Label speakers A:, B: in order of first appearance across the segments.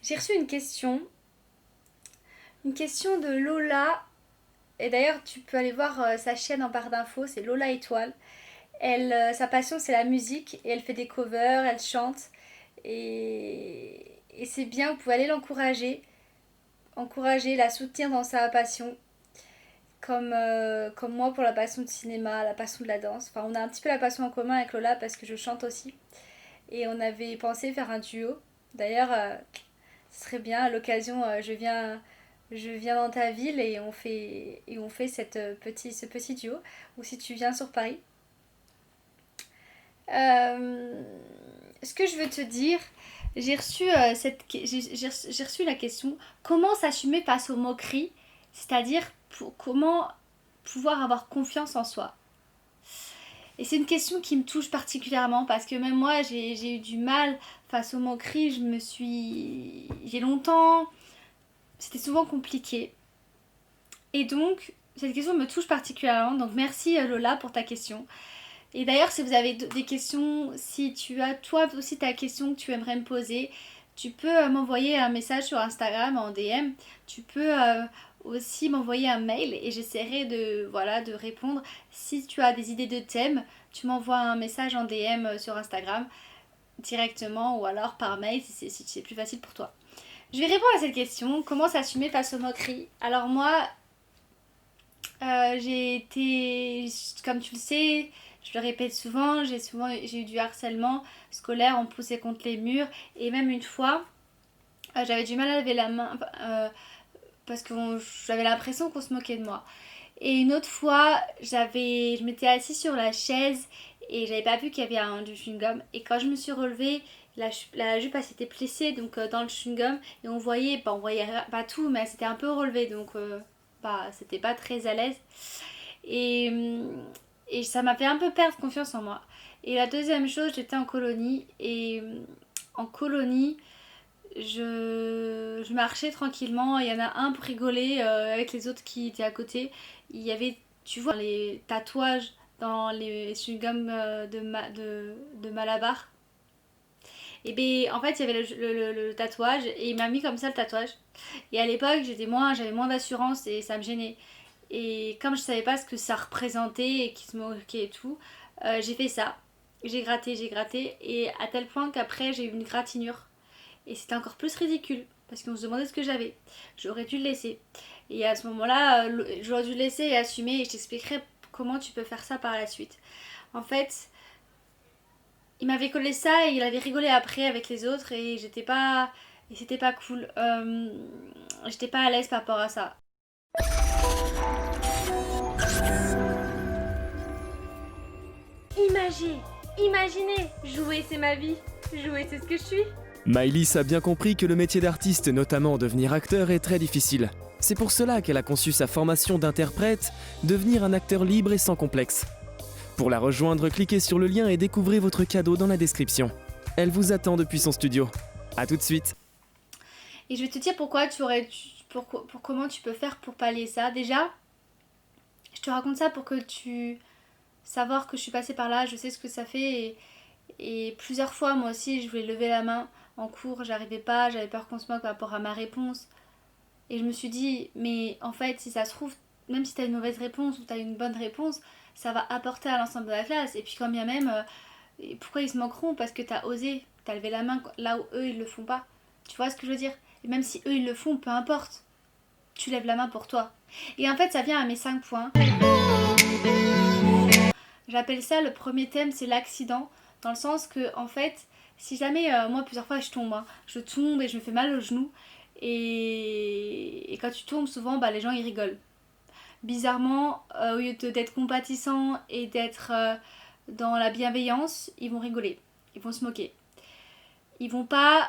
A: J'ai reçu une question de Lola. Et d'ailleurs, tu peux aller voir sa chaîne en barre d'infos, c'est Lola Étoile. Sa passion, c'est la musique et elle fait des covers, elle chante. Et c'est bien, vous pouvez aller encourager, la soutenir dans sa passion. Comme moi pour la passion de cinéma, la passion de la danse. Enfin, on a un petit peu la passion en commun avec Lola parce que je chante aussi. Et on avait pensé faire un duo. D'ailleurs, ce serait bien à l'occasion, je viens dans ta ville et on fait ce petit duo. Ou si tu viens sur Paris. Euh, Ce que je veux te dire, j'ai reçu la question comment s'assumer face aux moqueries, c'est-à-dire comment pouvoir avoir confiance en soi. Et c'est une question qui me touche particulièrement parce que même moi j'ai eu du mal face aux moqueries, j'ai longtemps, c'était souvent compliqué. Et donc cette question me touche particulièrement, donc merci Lola pour ta question. Et d'ailleurs, si vous avez des questions, si tu as toi aussi ta question que tu aimerais me poser, tu peux m'envoyer un message sur Instagram en DM. Tu peux aussi m'envoyer un mail et j'essaierai de répondre. Si tu as des idées de thèmes, tu m'envoies un message en DM sur Instagram directement ou alors par mail si c'est plus facile pour toi. Je vais répondre à cette question. Comment s'assumer face aux moqueries? Alors moi, j'ai été, comme tu le sais, je le répète souvent, j'ai eu du harcèlement scolaire, on me poussait contre les murs et même une fois, j'avais du mal à lever la main parce que j'avais l'impression qu'on se moquait de moi. Et une autre fois, je m'étais assise sur la chaise et j'avais pas vu qu'il y avait du chewing-gum. Et quand je me suis relevée, la jupe elle s'était plissée donc dans le chewing-gum et on voyait pas tout, mais elle s'était un peu relevée donc c'était pas très à l'aise. Et, et ça m'a fait un peu perdre confiance en moi. Et la deuxième chose, j'étais en colonie et en colonie, je marchais tranquillement. Il y en a un pour rigoler avec les autres qui étaient à côté. Il y avait, tu vois, les tatouages dans les chewing-gums de Malabar. Et bien, en fait, il y avait le tatouage et il m'a mis comme ça le tatouage. Et à l'époque, j'avais moins d'assurance et ça me gênait. Et comme je savais pas ce que ça représentait et qui se moquait et tout, j'ai fait ça. J'ai gratté et à tel point qu'après j'ai eu une gratinure. Et c'était encore plus ridicule parce qu'on se demandait ce que j'avais. J'aurais dû le laisser. Et à ce moment-là, j'aurais dû le laisser et assumer et je t'expliquerai comment tu peux faire ça par la suite. En fait, il m'avait collé ça et il avait rigolé après avec les autres et c'était pas cool. J'étais pas à l'aise par rapport à ça. Imaginez, jouer c'est ma vie, jouer c'est ce que je suis.
B: Maïlis a bien compris que le métier d'artiste, notamment devenir acteur, est très difficile. C'est pour cela qu'elle a conçu sa formation d'interprète, devenir un acteur libre et sans complexe. Pour la rejoindre, cliquez sur le lien et découvrez votre cadeau dans la description. Elle vous attend depuis son studio. A tout de suite.
A: Et je vais te dire pour comment tu peux faire pour pallier ça. Déjà, je te raconte ça pour que tu savoir que je suis passée par là, je sais ce que ça fait et plusieurs fois moi aussi je voulais lever la main en cours, j'arrivais pas, j'avais peur qu'on se moque par rapport à ma réponse. Et je me suis dit, mais en fait, si ça se trouve, même si t'as une mauvaise réponse ou t'as une bonne réponse, ça va apporter à l'ensemble de la classe. Et puis quand bien même, pourquoi ils se moqueront? Parce que t'as osé, t'as levé la main là où eux ils le font pas. Tu vois ce que je veux dire? Et même si eux ils le font, peu importe, tu lèves la main pour toi. Et en fait, ça vient à mes 5 points. J'appelle ça le premier thème, c'est l'accident, dans le sens que, en fait, si jamais, moi plusieurs fois je tombe, hein, je tombe et je me fais mal au genou, et quand tu tombes, souvent, les gens ils rigolent. Bizarrement, au lieu d'être compatissants et d'être dans la bienveillance, ils vont rigoler, ils vont se moquer. Ils vont pas.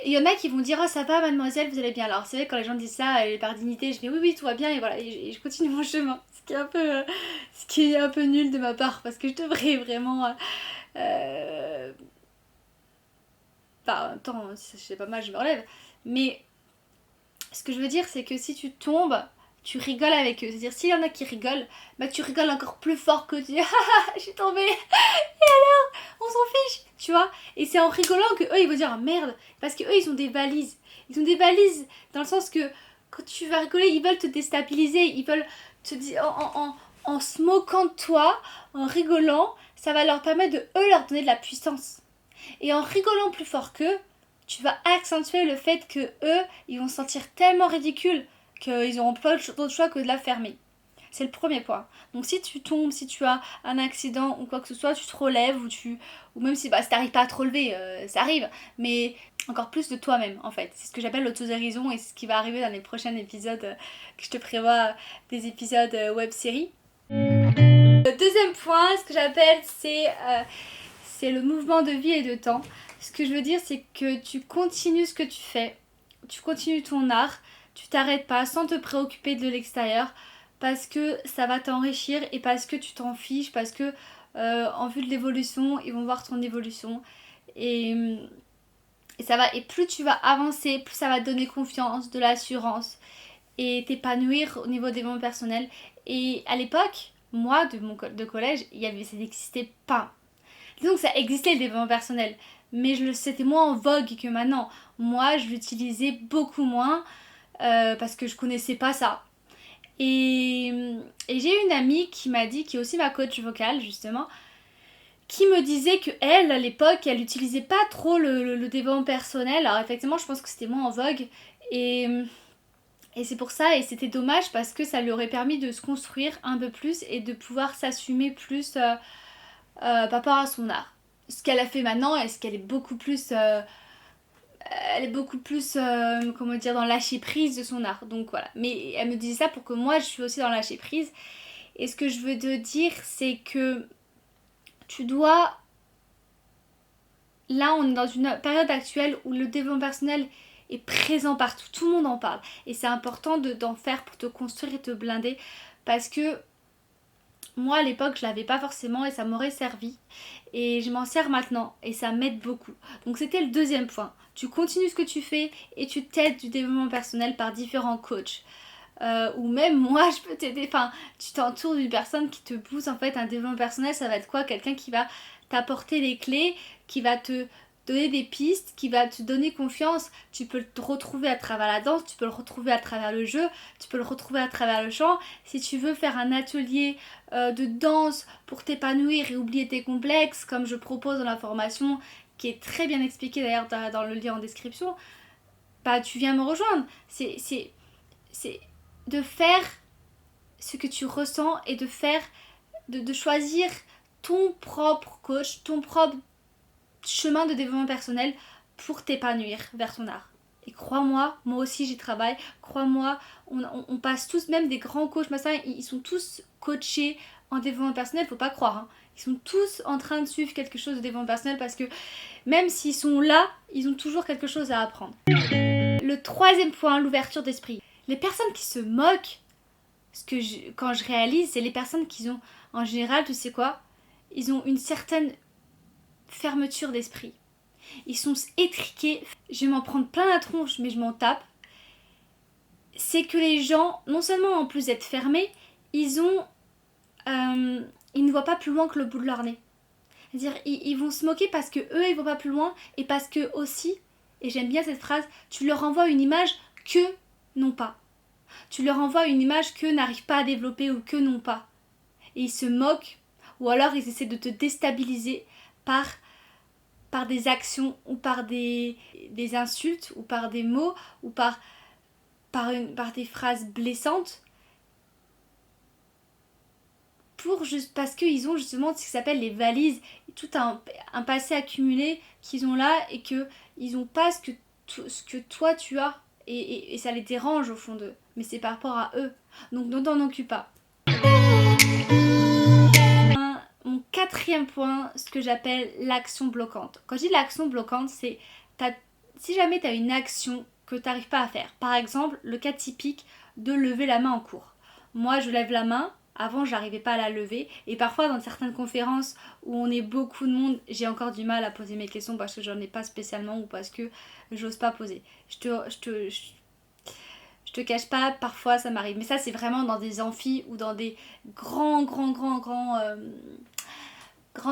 A: Il y en a qui vont dire oh ça va mademoiselle vous allez bien. Alors c'est vrai quand les gens disent ça par dignité je dis oui oui tout va bien et voilà et je continue mon chemin. Ce qui est un peu nul de ma part parce que je devrais vraiment euh, en même temps si c'est pas mal je me relève. Mais ce que je veux dire c'est que si tu tombes tu rigoles avec eux. C'est-à-dire, s'il y en a qui rigolent, bah tu rigoles encore plus fort que tu dis, ah, je suis tombée, et alors, on s'en fiche, tu vois. Et c'est en rigolant que eux, ils vont dire, ah, merde, parce que eux, ils ont des valises. Ils ont des valises dans le sens que quand tu vas rigoler, ils veulent te déstabiliser, ils veulent te dire, en se moquant de toi, en rigolant, ça va leur permettre de, eux, leur donner de la puissance. Et en rigolant plus fort qu'eux, tu vas accentuer le fait que eux, ils vont se sentir tellement ridicules qu'ils n'auront pas d'autre choix que de la fermer. C'est le premier point. Donc si tu tombes, si tu as un accident ou quoi que ce soit, tu te relèves ou même si t'arrives pas à te relever, ça arrive, mais encore plus de toi-même en fait. C'est ce que j'appelle l'autodérision et c'est ce qui va arriver dans les prochains épisodes que je te prévois, des épisodes web-série. Le deuxième point, ce que j'appelle, c'est le mouvement de vie et de temps. Ce que je veux dire, c'est que tu continues ce que tu fais, tu continues ton art, tu t'arrêtes pas sans te préoccuper de l'extérieur parce que ça va t'enrichir et parce que tu t'en fiches, parce que en vue de l'évolution, ils vont voir ton évolution et ça va, et plus tu vas avancer, plus ça va te donner confiance, de l'assurance et t'épanouir au niveau des développement personnel. Et à l'époque, moi de collège, ça n'existait pas. Donc ça existait le développement personnel, mais c'était moins en vogue que maintenant. Moi, je l'utilisais beaucoup moins parce que je connaissais pas ça. Et j'ai une amie qui m'a dit, qui est aussi ma coach vocale justement, qui me disait que elle, à l'époque, elle utilisait pas trop le développement personnel. Alors effectivement, je pense que c'était moins en vogue et c'est pour ça, et c'était dommage parce que ça lui aurait permis de se construire un peu plus et de pouvoir s'assumer plus par rapport à son art. Ce qu'elle a fait maintenant, est-ce qu'elle est beaucoup plus comment dire, dans le lâcher prise de son art. Donc voilà, mais elle me disait ça pour que moi je suis aussi dans le lâcher prise. Et ce que je veux te dire, c'est que tu dois, là on est dans une période actuelle où le développement personnel est présent partout, tout le monde en parle et c'est important d'en faire pour te construire et te blinder parce que moi à l'époque je l'avais pas forcément et ça m'aurait servi et je m'en sers maintenant et ça m'aide beaucoup. Donc c'était le deuxième point. Tu continues ce que tu fais et tu t'aides du développement personnel par différents coachs. Ou même moi je peux t'aider, enfin tu t'entoures d'une personne qui te pousse en fait un développement personnel. Ça va être quoi? Quelqu'un qui va t'apporter les clés, qui va te donner des pistes, qui va te donner confiance. Tu peux te retrouver à travers la danse, tu peux le retrouver à travers le jeu, tu peux le retrouver à travers le chant. Si tu veux faire un atelier de danse pour t'épanouir et oublier tes complexes, comme je propose dans la formation, qui est très bien expliquée d'ailleurs dans le lien en description, bah tu viens me rejoindre. C'est de faire ce que tu ressens et de choisir ton propre coach, ton propre chemin de développement personnel pour t'épanouir vers ton art. Et crois-moi, moi aussi j'y travaille, crois-moi, on passe tous, même des grands coachs, ils sont tous coachés en développement personnel, faut pas croire, hein. Ils sont tous en train de suivre quelque chose de développement personnel parce que même s'ils sont là, ils ont toujours quelque chose à apprendre. Le troisième point, l'ouverture d'esprit. Les personnes qui se moquent, quand je réalise, c'est les personnes qui ont, en général, tu sais quoi, ils ont une certaine fermeture d'esprit. Ils sont étriqués. Je vais m'en prendre plein la tronche, mais je m'en tape. C'est que les gens, non seulement en plus d'être fermés, ils ne voient pas plus loin que le bout de leur nez. C'est-à-dire, ils vont se moquer parce que eux, ils vont pas plus loin et parce que aussi, et j'aime bien cette phrase, tu leur envoies une image que n'ont pas. Tu leur envoies une image qu'eux n'arrivent pas à développer ou qu'eux n'ont pas. Et ils se moquent ou alors ils essaient de te déstabiliser par des actions ou par des insultes ou par des mots ou par des phrases blessantes parce qu'ils ont justement ce qui s'appelle les valises, tout un passé accumulé qu'ils ont là et qu'ils n'ont pas ce que toi tu as et ça les dérange au fond d'eux, mais c'est par rapport à eux, donc ne t'en occupe pas. Mon quatrième point, ce que j'appelle l'action bloquante. Quand je dis l'action bloquante, c'est si jamais tu as une action que tu n'arrives pas à faire, par exemple le cas typique de lever la main en cours. Moi je lève la main, avant j'arrivais pas à la lever et parfois dans certaines conférences où on est beaucoup de monde, j'ai encore du mal à poser mes questions parce que j'en ai pas spécialement ou parce que j'ose pas poser. Je Je te cache pas, parfois ça m'arrive. Mais ça, c'est vraiment dans des amphis ou dans des grands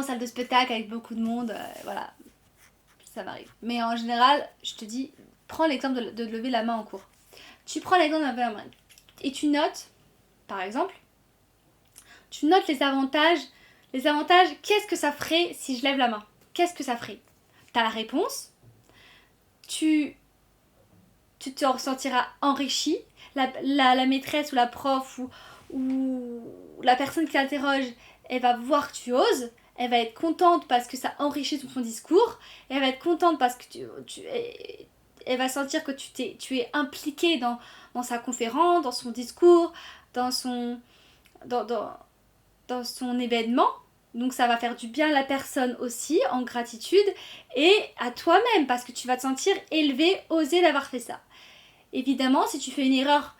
A: salles de spectacle avec beaucoup de monde. Voilà, ça m'arrive. Mais en général, je te dis, prends l'exemple de lever la main en cours. Tu prends l'exemple de lever la main et tu notes, par exemple, tu notes les avantages. Les avantages, qu'est-ce que ça ferait si je lève la main? Qu'est-ce que ça ferait? T'as la réponse. Tu te ressentiras enrichi. La maîtresse ou la prof ou la personne qui t'interroge, elle va voir que tu oses. Elle va être contente parce que ça enrichit ton discours. Elle va être contente parce que elle va sentir que tu es impliqué dans sa conférence, dans son discours, dans son événement. Donc ça va faire du bien à la personne aussi, en gratitude, et à toi-même, parce que tu vas te sentir élevé, osé d'avoir fait ça. Évidemment, si tu fais une erreur,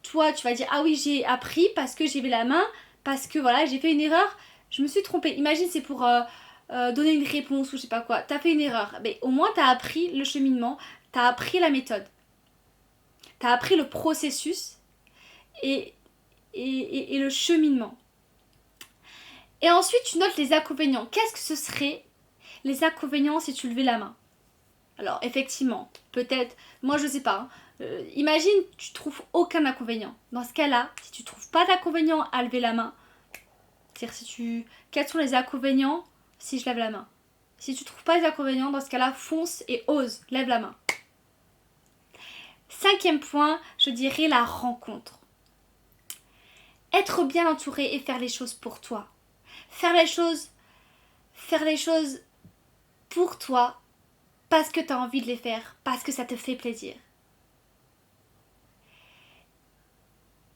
A: toi tu vas dire ah oui, j'ai appris parce que j'ai levé la main, parce que voilà, j'ai fait une erreur, je me suis trompée. Imagine c'est pour donner une réponse ou je sais pas quoi, t'as fait une erreur, au moins t'as appris le cheminement, t'as appris la méthode, t'as appris le processus et le cheminement. Et ensuite, tu notes les inconvénients. Qu'est-ce que ce serait les inconvénients si tu levais la main? Alors, effectivement, peut-être, moi je sais pas. Imagine, tu trouves aucun inconvénient. Dans ce cas-là, si tu trouves pas d'inconvénient à lever la main, c'est-à-dire quels sont les inconvénients si je lève la main? Si tu trouves pas les inconvénients, dans ce cas-là, fonce et ose, lève la main. 5e point, je dirais la rencontre. Être bien entouré et faire les choses pour toi. Faire les choses pour toi parce que tu as envie de les faire, parce que ça te fait plaisir.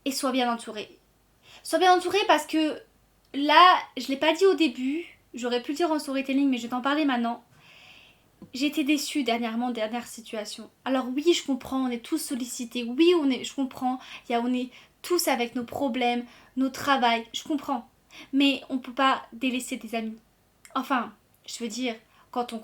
A: Et sois bien entouré. Sois bien entouré parce que là, je ne l'ai pas dit au début, j'aurais pu le dire en storytelling, mais je vais t'en parler maintenant. J'ai été déçue dernièrement, dernière situation. Alors oui, je comprends, on est tous sollicités. Oui, je comprends, on est tous avec nos problèmes, nos travails, je comprends. Mais on ne peut pas délaisser des amis. Enfin, je veux dire, quand on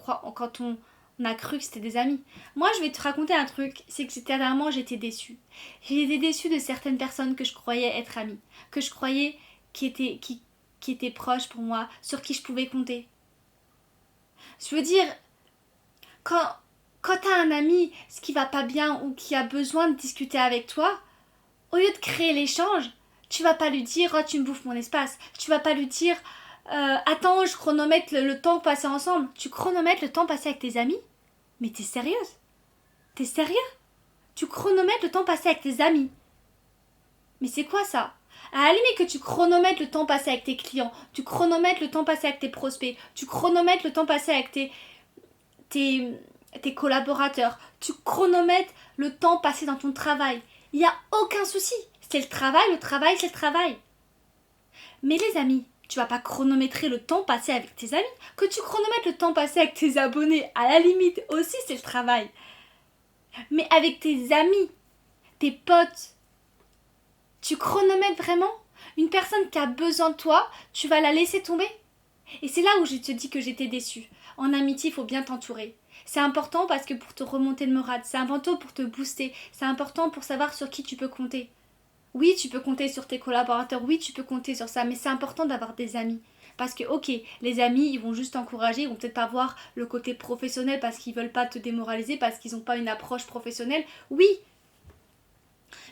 A: a cru que c'était des amis. Moi, je vais te raconter un truc, c'est que dernièrement, j'étais déçue. J'ai été déçue de certaines personnes que je croyais être amies, que je croyais qui étaient proches pour moi, sur qui je pouvais compter. Je veux dire, quand t'as un ami, ce qui va pas bien ou qui a besoin de discuter avec toi, au lieu de créer l'échange, tu vas pas lui dire oh tu me bouffes mon espace, tu vas pas lui dire attends je chronomètre le temps passé ensemble, tu chronomètres le temps passé avec tes amis, mais t'es sérieuse? T'es sérieux? Tu chronomètres le temps passé avec tes amis, mais c'est quoi ça? À la limite que tu chronomètres le temps passé avec tes clients, tu chronomètres le temps passé avec tes prospects, tu chronomètres le temps passé avec tes collaborateurs, tu chronomètres le temps passé dans ton travail, il n'y a aucun souci. C'est le travail, c'est le travail. Mais les amis, tu vas pas chronométrer le temps passé avec tes amis. Que tu chronomètres le temps passé avec tes abonnés, à la limite aussi c'est le travail. Mais avec tes amis, tes potes, tu chronomètres vraiment? Une personne qui a besoin de toi, tu vas la laisser tomber? Et c'est là où je te dis que j'étais déçue. En amitié, il faut bien t'entourer. C'est important parce que pour te remonter le moral, c'est important pour te booster, c'est important pour savoir sur qui tu peux compter. Oui, tu peux compter sur tes collaborateurs, oui, tu peux compter sur ça, mais c'est important d'avoir des amis. Parce que, ok, les amis, ils vont juste t'encourager, ils vont peut-être pas voir le côté professionnel parce qu'ils veulent pas te démoraliser, parce qu'ils n'ont pas une approche professionnelle. Oui,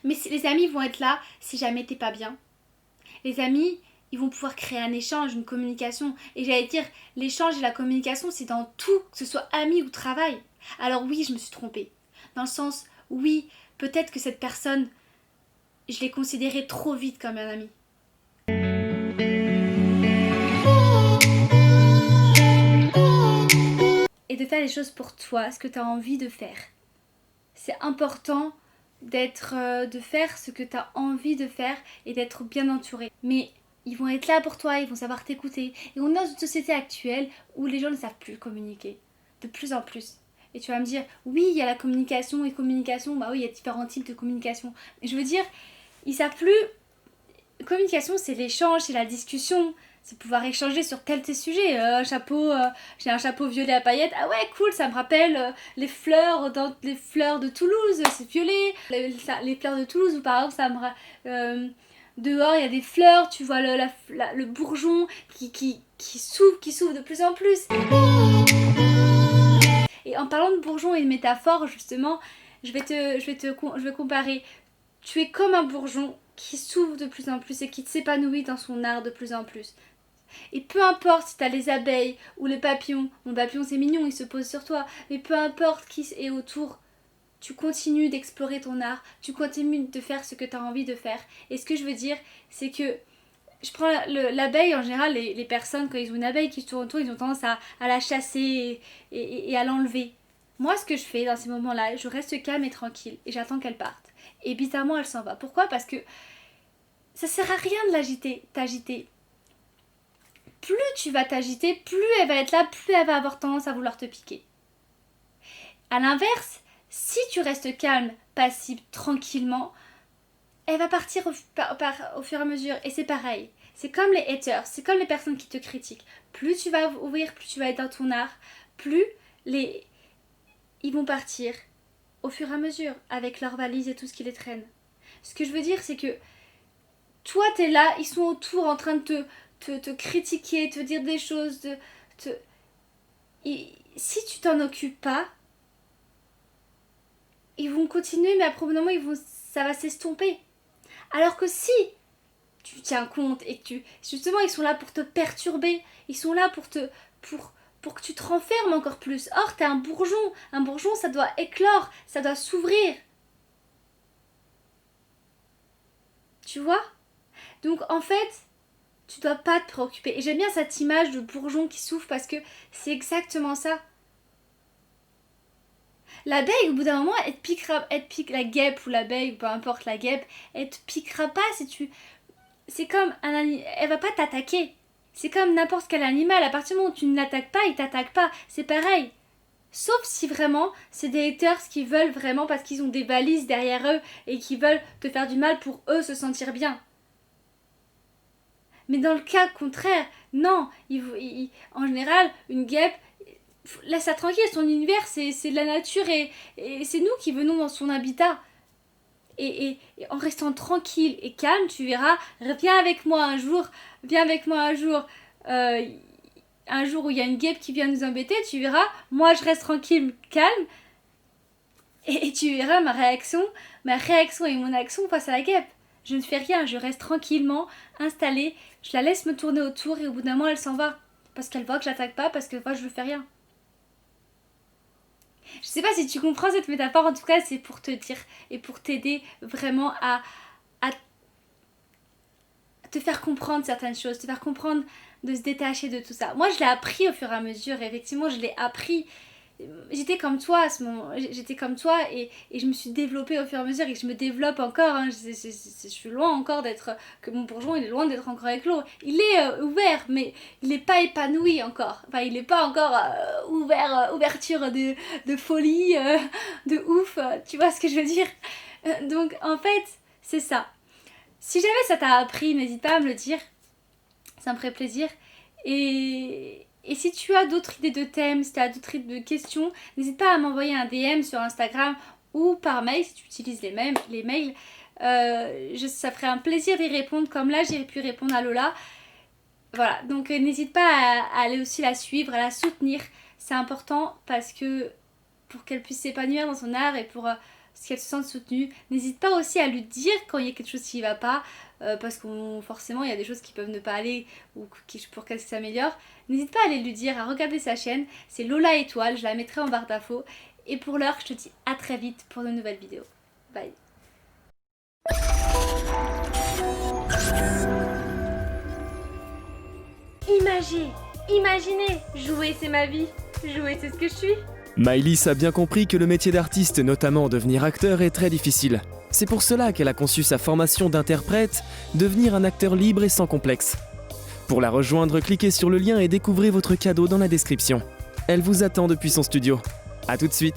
A: mais les amis vont être là si jamais t'es pas bien. Les amis, ils vont pouvoir créer un échange, une communication. Et j'allais dire, l'échange et la communication, c'est dans tout, que ce soit amis ou travail. Alors oui, je me suis trompée. Dans le sens, oui, peut-être que cette personne, je l'ai considérée trop vite comme un ami. Et de faire les choses pour toi, ce que tu as envie de faire. C'est important de faire ce que tu as envie de faire et d'être bien entouré. Mais ils vont être là pour toi, ils vont savoir t'écouter. Et on est dans une société actuelle où les gens ne savent plus communiquer. De plus en plus. Et tu vas me dire, oui, il y a la communication et communication. Bah oui, il y a différents types de communication. Mais je veux dire, ils savent plus. Communication, c'est l'échange, c'est la discussion. c'est pouvoir échanger sur tel sujet. J'ai un chapeau violet à paillettes. Ah ouais, cool, ça me rappelle les fleurs de Toulouse, c'est violet. Les fleurs de Toulouse, ou par exemple, dehors il y a des fleurs, tu vois le bourgeon qui s'ouvre de plus en plus. Et en parlant de bourgeon et de métaphore, justement, je vais comparer. Tu es comme un bourgeon qui s'ouvre de plus en plus et qui s'épanouit dans son art de plus en plus. Et peu importe si t'as les abeilles ou les papillons, mon papillon c'est mignon, il se pose sur toi, mais peu importe qui est autour, tu continues d'explorer ton art, tu continues de faire ce que tu as envie de faire. Et ce que je veux dire, c'est que je prends l'abeille, en général, les personnes, quand ils ont une abeille qui tourne autour, ils ont tendance à la chasser et à l'enlever. Moi, ce que je fais dans ces moments-là, je reste calme et tranquille et j'attends qu'elle parte. Et bizarrement, elle s'en va. Pourquoi ? Parce que ça sert à rien de t'agiter. Plus tu vas t'agiter, plus elle va être là, plus elle va avoir tendance à vouloir te piquer. À l'inverse, si tu restes calme, passive, tranquillement, elle va partir au fur et à mesure. Et c'est pareil. C'est comme les haters, c'est comme les personnes qui te critiquent. Plus tu vas ouvrir, plus tu vas être dans ton art, plus ils vont partir au fur et à mesure, avec leurs valises et tout ce qui les traîne. Ce que je veux dire, c'est que toi, t'es là, ils sont autour en train de te critiquer, te dire des choses, si tu t'en occupes pas, ils vont continuer, mais après, au bout d'un moment, ça va s'estomper. Alors que si tu tiens compte et que justement, ils sont là pour te perturber, ils sont là pour que tu te renfermes encore plus. Or, t'es un bourgeon. Un bourgeon, ça doit éclore, ça doit s'ouvrir. Tu vois ? Donc, en fait, tu dois pas te préoccuper. Et j'aime bien cette image de bourgeon qui s'ouvre parce que c'est exactement ça. L'abeille, au bout d'un moment, elle te pique la guêpe ou l'abeille, ou peu importe la guêpe, elle te piquera pas si tu... C'est comme elle va pas t'attaquer. C'est comme n'importe quel animal, à partir du moment où tu ne l'attaques pas, il t'attaque pas. C'est pareil. Sauf si vraiment, c'est des haters qui veulent vraiment, parce qu'ils ont des valises derrière eux et qui veulent te faire du mal pour eux se sentir bien. Mais dans le cas contraire, non. En général, une guêpe, laisse-la tranquille, son univers, c'est de la nature et c'est nous qui venons dans son habitat. Et en restant tranquille et calme, tu verras, viens avec moi un jour, un jour où il y a une guêpe qui vient nous embêter, tu verras, moi je reste tranquille, calme, et tu verras ma réaction et mon action face à la guêpe. Je ne fais rien, je reste tranquillement installée, je la laisse me tourner autour et au bout d'un moment elle s'en va. Parce qu'elle voit que je l'attaque pas, parce qu'elle voit que je ne fais rien. Je sais pas si tu comprends cette métaphore, en tout cas c'est pour te dire et pour t'aider vraiment à te faire comprendre certaines choses, te faire comprendre de se détacher de tout ça. Moi je l'ai appris au fur et à mesure, et effectivement je l'ai appris. J'étais comme toi à ce moment, et je me suis développée au fur et à mesure et je me développe encore. Hein. Je suis loin encore que mon bourgeon il est loin d'être encore éclos. Il est ouvert, mais il n'est pas épanoui encore. Enfin, il n'est pas encore ouverture de folie, de ouf. Tu vois ce que je veux dire ? Donc en fait, c'est ça. Si jamais ça t'a appris, n'hésite pas à me le dire. Ça me ferait plaisir. Et si tu as d'autres idées de thèmes, si tu as d'autres idées de questions, n'hésite pas à m'envoyer un DM sur Instagram ou par mail si tu utilises les mails. Ça ferait un plaisir d'y répondre, comme là j'ai pu répondre à Lola. Voilà, donc n'hésite pas à aller aussi la suivre, à la soutenir. C'est important parce que pour qu'elle puisse s'épanouir dans son art et pour qu'elle se sente soutenue, n'hésite pas aussi à lui dire quand il y a quelque chose qui ne va pas. Parce que forcément il y a des choses qui peuvent ne pas aller ou pour qu'elle s'améliore. N'hésite pas à aller lui dire, à regarder sa chaîne, c'est Lola Étoile, je la mettrai en barre d'infos. Et pour l'heure, je te dis à très vite pour de nouvelles vidéos. Bye. Imaginez, jouer c'est ma vie, jouer c'est ce que je suis.
B: Maëlys a bien compris que le métier d'artiste, notamment devenir acteur, est très difficile. C'est pour cela qu'elle a conçu sa formation d'interprète, devenir un acteur libre et sans complexe. Pour la rejoindre, cliquez sur le lien et découvrez votre cadeau dans la description. Elle vous attend depuis son studio. À tout de suite.